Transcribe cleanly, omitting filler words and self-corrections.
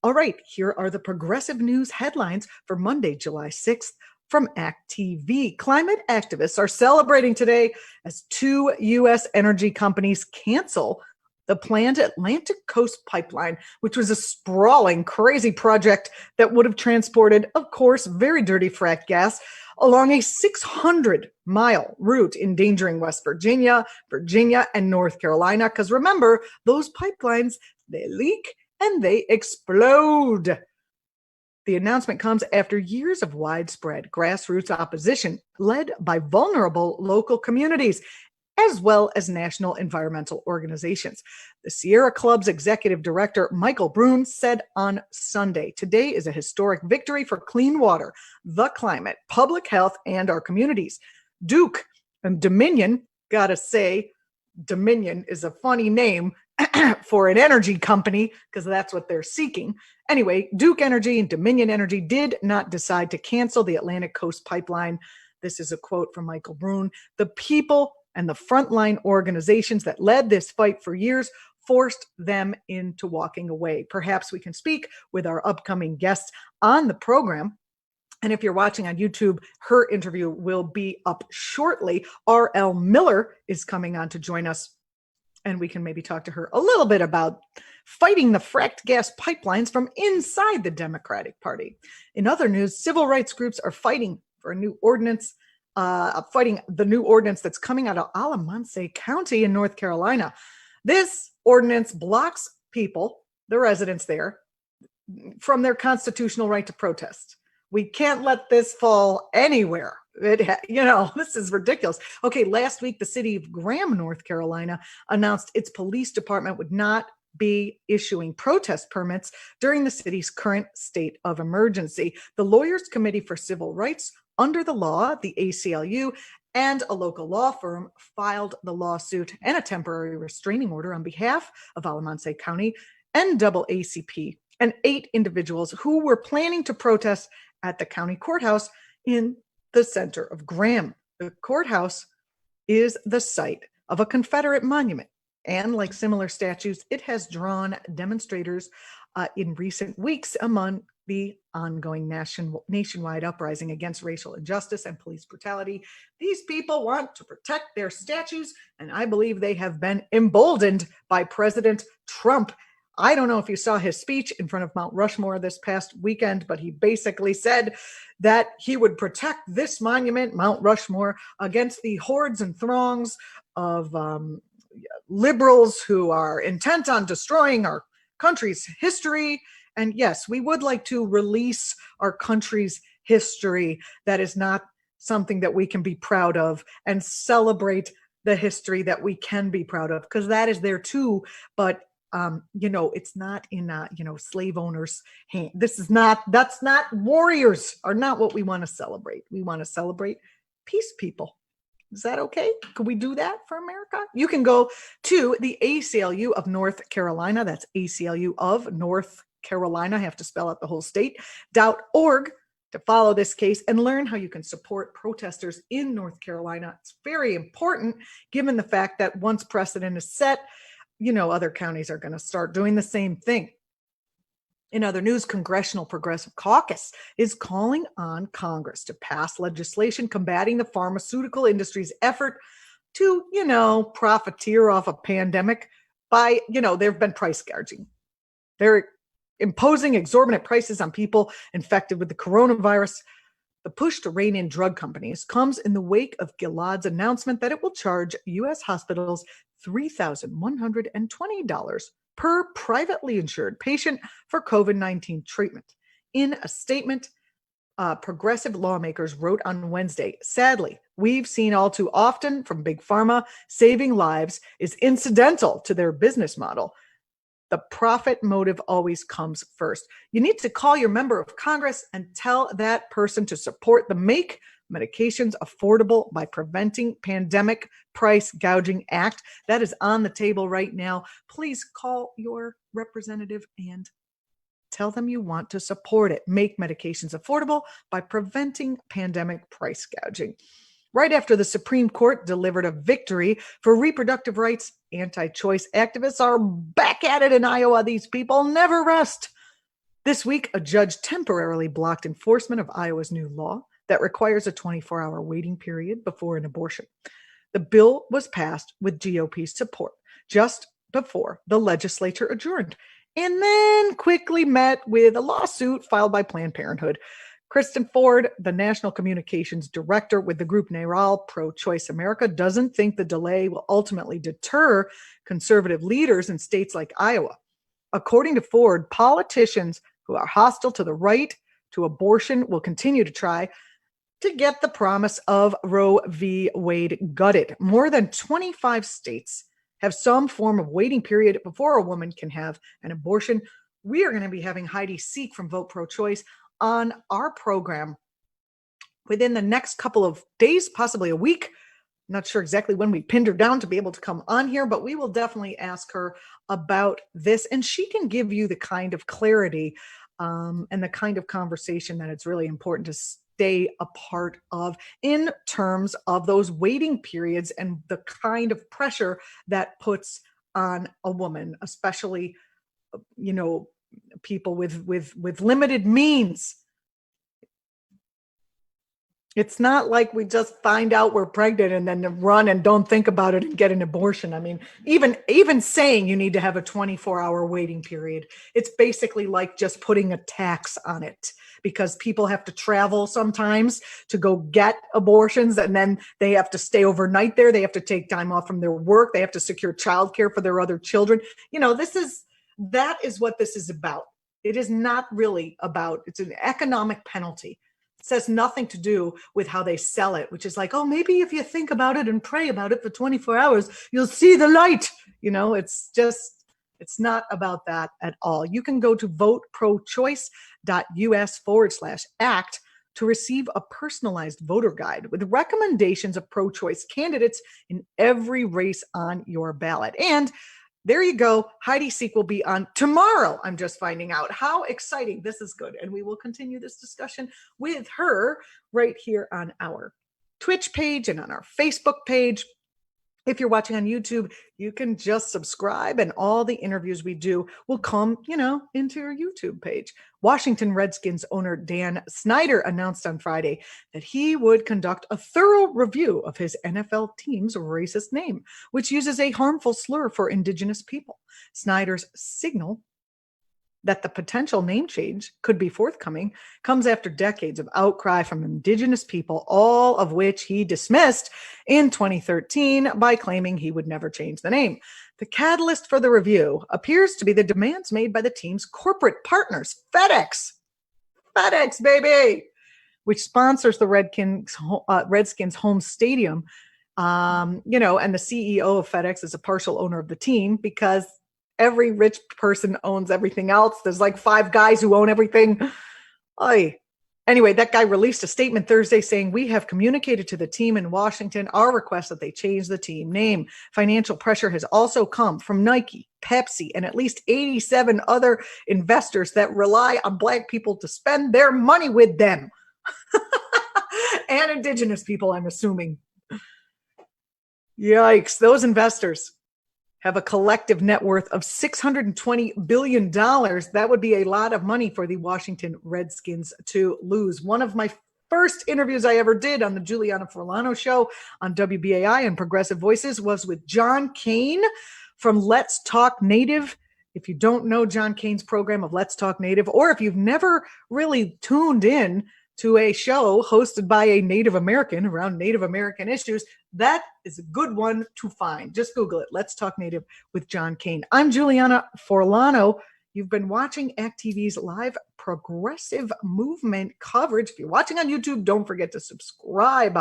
All right, here are the progressive news headlines for Monday, July 6th from act.tv. Climate activists are celebrating today as two U.S. energy companies cancel the planned Atlantic Coast Pipeline, which was a sprawling, crazy project that would have transported, of course, very dirty fracked gas along a 600-mile route, endangering West Virginia, and North Carolina. Because remember, those pipelines, they leak and they explode. The announcement comes after years of widespread grassroots opposition led by vulnerable local communities, as well as national environmental organizations. The Sierra Club's executive director, Michael Brune, said on Sunday, "Today is a historic victory for clean water, the climate, public health, and our communities." Duke and Dominion, gotta say, Dominion is a funny name for an energy company because that's what they're seeking. Anyway, Duke Energy and Dominion Energy did not decide to cancel the Atlantic Coast Pipeline. This is a quote from Michael Brune. "The people and the frontline organizations that led this fight for years forced them into walking away." Perhaps we can speak with our upcoming guests on the program. And if you're watching on YouTube, her interview will be up shortly. R.L. Miller is coming on to join us, and we can maybe talk to her a little bit about fighting the fracked gas pipelines from inside the Democratic Party. In other news, civil rights groups are fighting for a new ordinance, fighting the new ordinance that's coming out of Alamance County in North Carolina. This ordinance blocks people, the residents there, from their constitutional right to protest. We can't let this fall anywhere. This is ridiculous. Okay, last week, the city of Graham, North Carolina, announced its police department would not be issuing protest permits during the city's current state of emergency. The Lawyers Committee for Civil Rights, under the law, the ACLU, and a local law firm filed the lawsuit and a temporary restraining order on behalf of Alamance County, NAACP, and 8 individuals who were planning to protest at the county courthouse in the center of Graham. The courthouse is the site of a Confederate monument, and like similar statues, it has drawn demonstrators in recent weeks among the ongoing nationwide uprising against racial injustice and police brutality. These people want to protect their statues, and I believe they have been emboldened by President Trump. I don't know if you saw his speech in front of Mount Rushmore this past weekend, but he basically said that he would protect this monument, Mount Rushmore, against the hordes and throngs of liberals who are intent on destroying our country's history. And yes, we would like to release our country's history. That is not something that we can be proud of, and celebrate the history that we can be proud of, because that is there too. But it's not in slave owners' hand. That's not, warriors are not what we want to celebrate. We want to celebrate peace people. Is that okay? Could we do that for America? You can go to the ACLU of North Carolina. That's ACLU of North Carolina. I have to spell out the whole state. .org to follow this case and learn how you can support protesters in North Carolina. It's very important given the fact that once precedent is set, other counties are going to start doing the same thing. In other news, Congressional Progressive Caucus is calling on Congress to pass legislation combating the pharmaceutical industry's effort to, profiteer off a pandemic by, there have been price gouging. They're imposing exorbitant prices on people infected with the coronavirus. The push to rein in drug companies comes in the wake of Gilead's announcement that it will charge U.S. hospitals $3,120 per privately insured patient for COVID-19 treatment. In a statement, progressive lawmakers wrote on Wednesday, "Sadly, we've seen all too often from Big Pharma, saving lives is incidental to their business model. The profit motive always comes first." You need to call your member of Congress and tell that person to support the Make Medications Affordable by Preventing Pandemic Price Gouging Act. That is on the table right now. Please call your representative and tell them you want to support it. Make medications affordable by preventing pandemic price gouging. Right after the Supreme Court delivered a victory for reproductive rights, anti-choice activists are back at it in Iowa. These people never rest. This week, a judge temporarily blocked enforcement of Iowa's new law that requires a 24-hour waiting period before an abortion. The bill was passed with GOP support just before the legislature adjourned, and then quickly met with a lawsuit filed by Planned Parenthood. Kristen Ford, the national communications director with the group NARAL, Pro-Choice America, doesn't think the delay will ultimately deter conservative leaders in states like Iowa. According to Ford, politicians who are hostile to the right to abortion will continue to try to get the promise of Roe v. Wade gutted. More than 25 states have some form of waiting period before a woman can have an abortion. We are going to be having Heidi Seek from Vote Pro-Choice on our program within the next couple of days, possibly a week. I'm not sure exactly when we pinned her down to be able to come on here, but we will definitely ask her about this, and she can give you the kind of clarity and the kind of conversation that it's really important to stay a part of in terms of those waiting periods and the kind of pressure that puts on a woman, especially, people with limited means. It's not like we just find out we're pregnant and then run and don't think about it and get an abortion. I mean, even saying you need to have a 24-hour waiting period, it's basically like just putting a tax on it, because people have to travel sometimes to go get abortions, and then they have to stay overnight there. They have to take time off from their work. They have to secure childcare for their other children. That is what this is about. It is not really about, it's an economic penalty. It says nothing to do with how they sell it, which is like, oh, maybe if you think about it and pray about it for 24 hours, you'll see the light. It's not about that at all. You can go to voteprochoice.us/act to receive a personalized voter guide with recommendations of pro-choice candidates in every race on your ballot. And there you go. Heidi Seek will be on tomorrow. I'm just finding out. How exciting. This is good. And we will continue this discussion with her right here on our Twitch page and on our Facebook page. If you're watching on YouTube, you can just subscribe, and all the interviews we do will come, into your YouTube page. Washington Redskins owner Dan Snyder announced on Friday that he would conduct a thorough review of his NFL team's racist name, which uses a harmful slur for Indigenous people. Snyder's signal that the potential name change could be forthcoming comes after decades of outcry from Indigenous people, all of which he dismissed in 2013 by claiming he would never change the name. The catalyst for the review appears to be the demands made by the team's corporate partners, FedEx, baby, which sponsors the Redskins home stadium. And the CEO of FedEx is a partial owner of the team, because every rich person owns everything else. There's like 5 guys who own everything. Anyway, that guy released a statement Thursday saying, "We have communicated to the team in Washington our request that they change the team name. Financial pressure has also come from Nike, Pepsi, and at least 87 other investors that rely on Black people to spend their money with them." And Indigenous people, I'm assuming. Yikes. Those investors have a collective net worth of $620 billion. That would be a lot of money for the Washington Redskins to lose. One of my first interviews I ever did on the Julianna Forlano show on WBAI and Progressive Voices was with John Kane from Let's Talk Native. If you don't know John Kane's program of Let's Talk Native, or if you've never really tuned in to a show hosted by a Native American around Native American issues, that is a good one to find. Just Google it. Let's Talk Native with John Kane. I'm Julianna Forlano. You've been watching ACT.TV's live progressive movement coverage. If you're watching on YouTube, don't forget to subscribe.